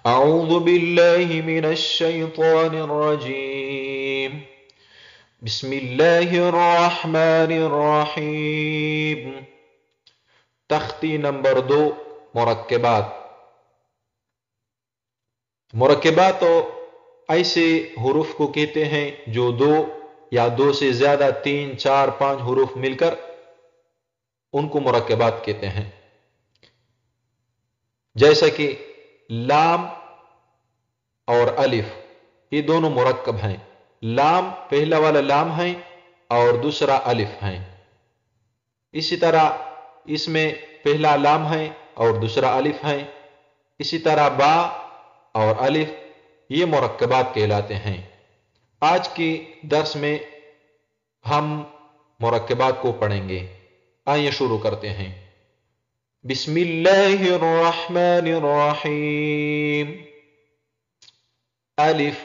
أعوذ بالله من الشيطان الرجيم. بسم الله الرحمن الرحیم. تختی نمبر 2، مرکبات. مرکبات ایسے حروف کو کہتے ہیں جو دو یا دو سے زیادہ، 3، 4، 5 حروف مل کر ان کو مرکبات کہتے ہیں. جیسا کہ لام اور الف، یہ دونوں مرکب ہیں. لام پہلا والا لام ہے اور دوسرا الف ہے. اسی طرح اس میں پہلا لام ہے اور دوسرا الف ہے. اسی طرح با اور الف، یہ مرکبات کہلاتے ہیں. آج کی درس میں ہم مرکبات کو پڑھیں گے. آئیے شروع کرتے ہیں. بسم اللہ الرحمن الرحیم. الف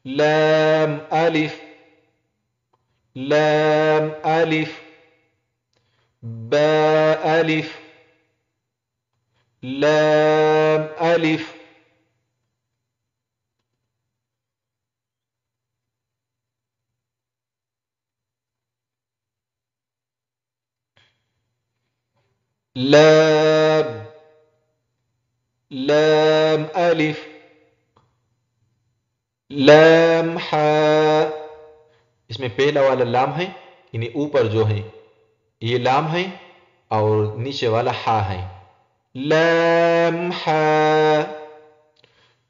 لام الف لام الف با الف لام الف لام لام الف لام حا. اس میں پہلا والا لام ہے، یعنی اوپر جو ہے یہ لام ہے اور نیچے والا ہا ہے. لام حا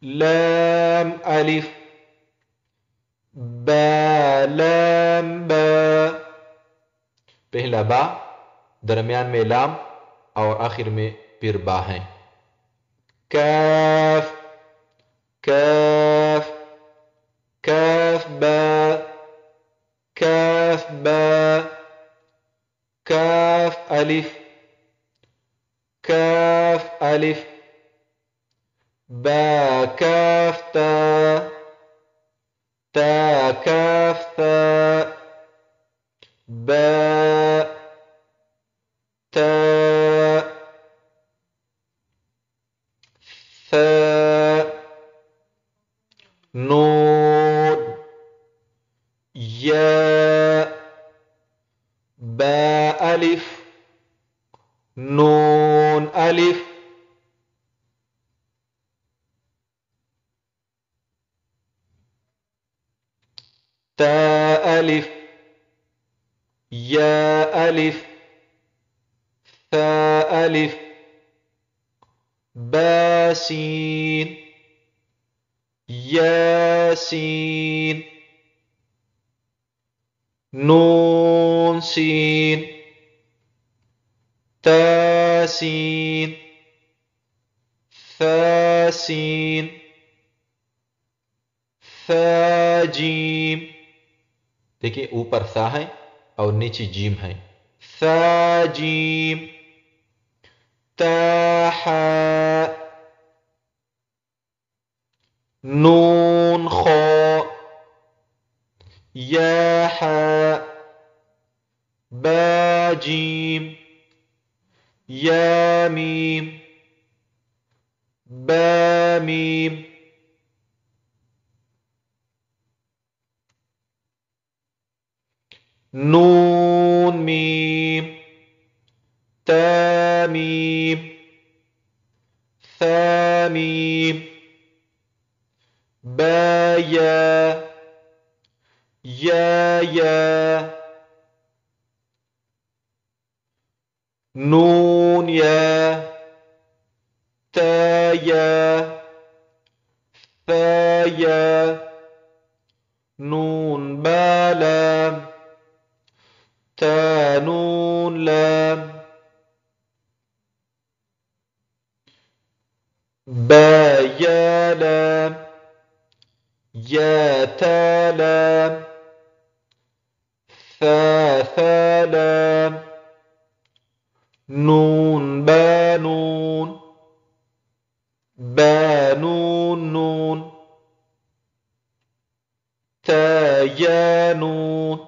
لام الف با لام با. پہلا با، درمیان میں لام اور آخر میں پھر با ہے. کاف کاف کاف با کاف با کاف الف کاف الف با کاف تا تا کاف تا با تا ثا نون یا با الف نون الف تا الف یا الف ثا الف با سین یا سین نون سین تا سین ثا سین ثا جیم. دیکھیں اوپر ثا ہے اور نیچے جیم ہے. ثا جیم تا حا نون خا یا حا با جیم یا میم با میم نون میم تا میم ثا میم با یا یا یا نون یا تا یا ثا یا نون با لام تا نون لام با یا لام یا تا لام ثا ثا لام نون با نون با نون نون تا یا نون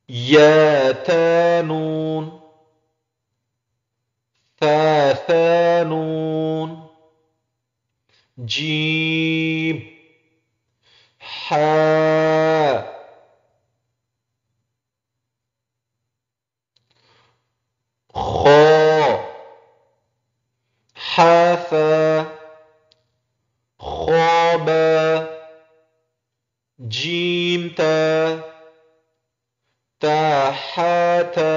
یا تا نون ثا ثا نون جيم حاء خاء حافا خابا جيم تا تاحاتا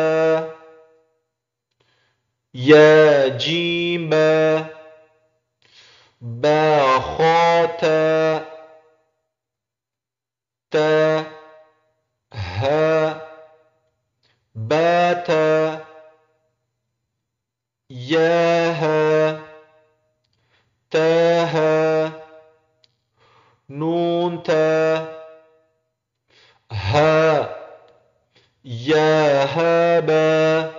يا جيم با باخاتا تا ها باتا ياها تاها نون تا ها يا هابا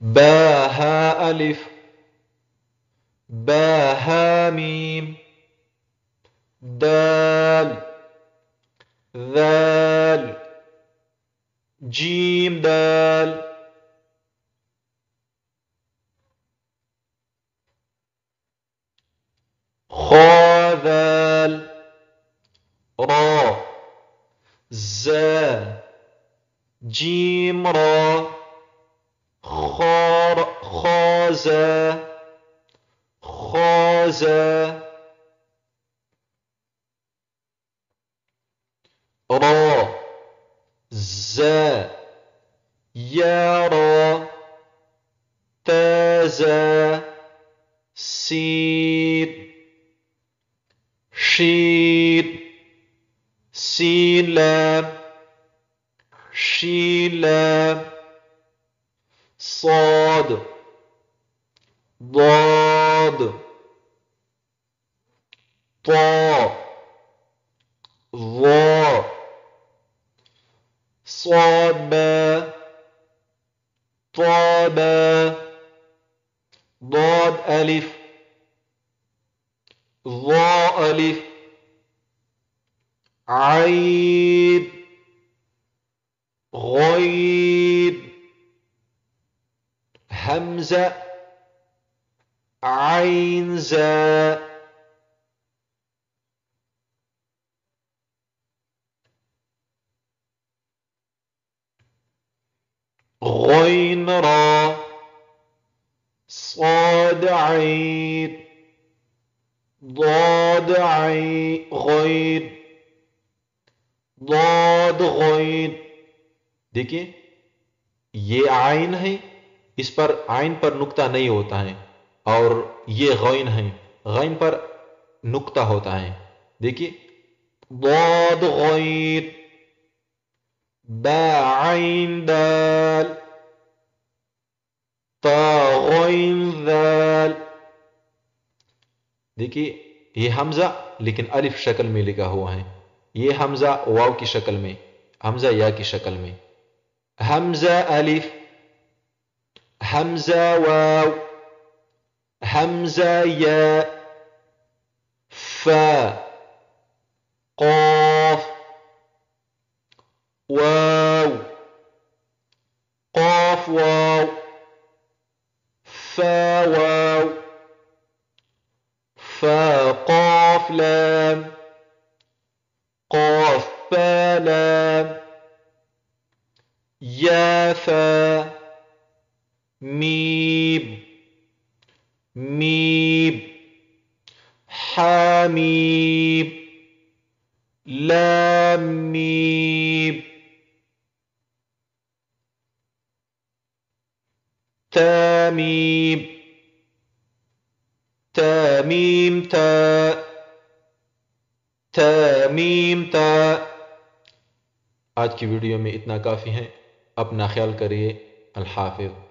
باها ألف باها ميم دال ذال جيم دال خا ذال را زا جيم را خار خازا خازا را زا يارا تازا سين شين سين لام شين لام صاد ضاد طا ظا صاد با طا با ضاد ألف ظا ألف عين غين همزة عين زا غين را صاد عين ضاد عين غين ضاد غين. دیکھیے یہ عین ہے، اس پر عین پر نقطہ نہیں ہوتا ہے، اور یہ غین ہے، غین پر نقطہ ہوتا ہے. دیکھیے ضاد غین با عین دال تا غین ذال. دیکھیے یہ حمزہ لیکن الف شکل میں لکھا ہوا ہے، یہ حمزہ واو کی شکل میں، حمزہ یا کی شکل میں. حمزہ الف حمزہ واو حمزہ یا فا قاف واو قاف واو فا واو فا قاف لام قاف فا لام يا فا ميم ميم حاميم لام ميم تاميم تاميم تا تاميم تا. آج کی ویڈیو میں اتنا کافی ہے. اپنا خیال کریے. الحافظ.